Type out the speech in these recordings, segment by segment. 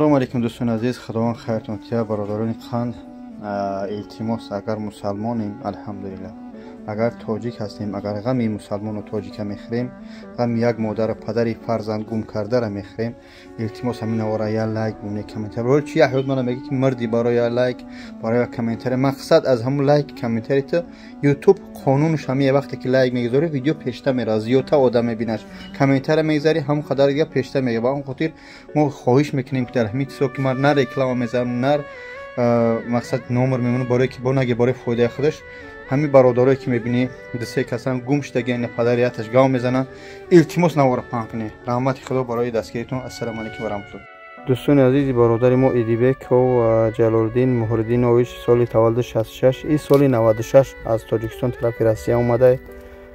السلام علیکم دوستان عزیز، خداوند خیرتون تیا. برادران قند التماس، اگر مسلمانیم الحمدلله، اگر تاجیک هستیم، اگر غم مسلمان و تاجیک میخریم، غم یک مادر و پدری فرزند گم کرده را میخریم، التماس همین آوارا یا لایک بونه کامنتر. برای چی احیاد من میگه که مردی برای لایک، برای کامنتر، مقصد از همون لایک کامنتری تو یوتیوب قانونش همین وقتی که لایک میگذاری ویدیو پیشته میره، زیادتر آدم میبینش. کامنتر میذاری هم خدای دیگه پیشته میگه. با اون خاطر ما خواهش میکنیم که در همین سو که ما نه رکلام میذارم، نه مقصد نمر میمونه، برای که نگه برای فایده خودش. همین برادرایی که میبینی دسته کسان گم شدگی این پدریاتش گام میزنن، التماس نوار پاک کنی. رحمت خدا برای دستگیریتون. السلام علیکم و رحمت الله. دوستان عزیز، برادر ما ایدیبک و جلال‌الدین مهرالدینویچ سال تولد 66، این سال 96 از تاجیکستان طرف روسیه اومده.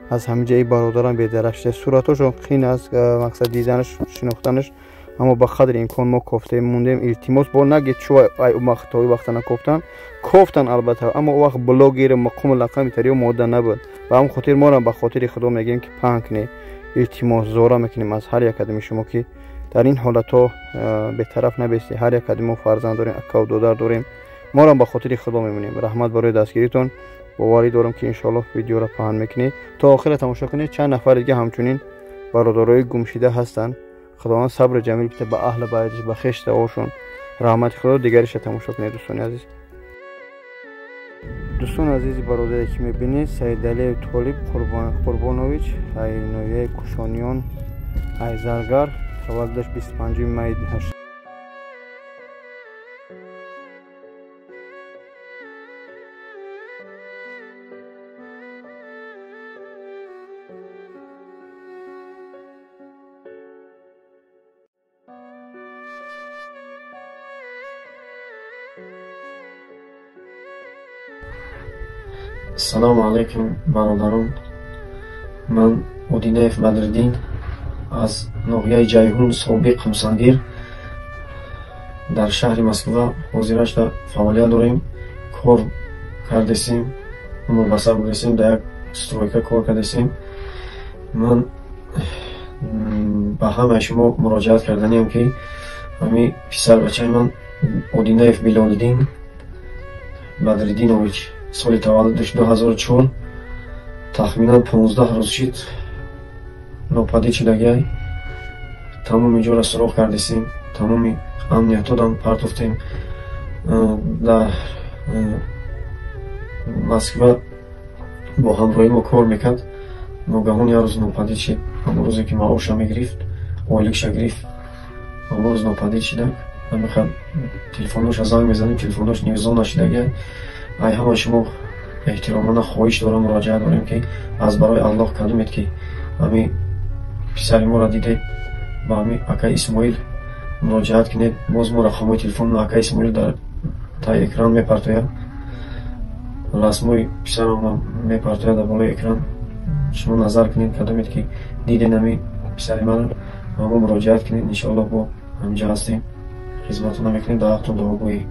از همینجا این برادران بی‌درشت، صورتاشون خین است، مقصد دیدنش شناختنش، اما به قدر امکان ما کوفته موندیم. التماس با نگید چو ای مختوی وقت نکفتن کوفتن البته، اما وقت بلاگیر مقام لقب تریو ماده نبود. و هم خاطر ما را به خاطر خدا میگیم که پنکنی التماس زورا میکنیم از هر یک آدم شما که در این حالت ها به طرف نبستی. هر یک آدم فرزند داریم، اکا و دادر داریم، ما را به خاطر خدا میمونیم. رحمت برای دستگیریتون. باوری دارم که انشالله ویدیو را پهن میکنی تا آخر تماشا کنید. چند نفر دیگه همچنین برادرای گمشده هستن. خداوند صبر جمیل بده به اهل بیتش، به خشت اوشون. رحمت خدا دیگرش تماشا کنید. دوستان عزیز، برادری که میبینید سید علی طالب قربانویچ، ای نویه کوشانیان، ای زرگر، تولدش 25 می 8. السلام علیکم برادران. من ودینیف بدردین از ناحیه جیهون سابق همسنگیر در شهر مسکو حاضرش در فعالیت داریم. کار کردیم، مبصر بودیم، در یک سترویکا کار کردیم. من به همه شما مراجعت کردنیم که همین پسر بچه من ودینیف بلالدین بدردینویچ سال تولدش 2004 تخمینا 15 روز شد ناپدید شدگی. تمام اینجا را سراغ کردیم، تمام امنیت را پرتافتیم. در مسکو با همراهی ما کار میکرد. ناگهان یک روز ناپدید شد. همون روزی که معاشش میگرفت، اولیکش گرفت، همون روز ناپدید شد. من میخوام تلفنش زنگ میزنیم، تلفنش نیوزان نشدگی. ای همه شما احترامانه خواهش دارم، مراجعه داریم که از برای الله کلمت که همین پسر ما را دیدید با همین اکا اسماعیل مراجعت کنید. باز ما رقم تلفن اکا اسماعیل در تای اکران میپرتوید، رسمای پسر ما میپرتوید در بالای اکران. شما نظر کنید کلمت که دیدین همین پسر ما را مراجعت کنید. انشاءالله با همینجا هستیم، خدمتتون میکنیم. دعاتون دعا گویی.